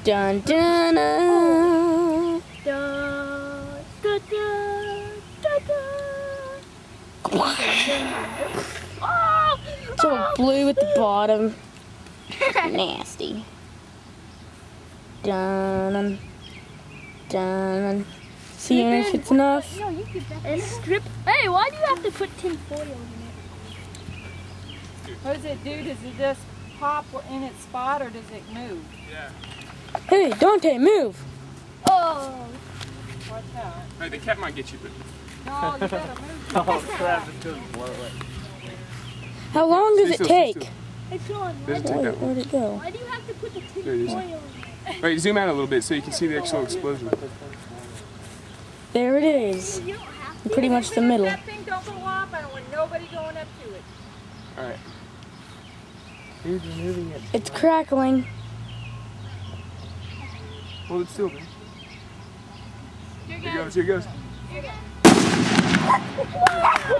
Dun dun dun. Dun, dun, dun, dun, dun. Oh! So blue at the bottom. Nasty. Dun dun. See if it's enough. No, you could and strip. Hey, why do you have to put tin foil in it? What does it do? Does it just pop in its spot or does it move? Yeah. Hey, Dante, move! Oh. What's that? Hey, the cat might get you, but No, you better move. Oh crap, it's gonna blow it. How long does it take? It's on. doesn't take that long. Where'd it go? Why do you have to put the There it tin is. foil in it? Wait, zoom out a little bit so you can see the actual explosion. There it is. You don't have to. Pretty much the middle. That thing don't go up. I don't want nobody going up to it. All right. Dude, you're moving it. It's crackling. Hold it still, man. Here it goes. Here it goes. Here you go.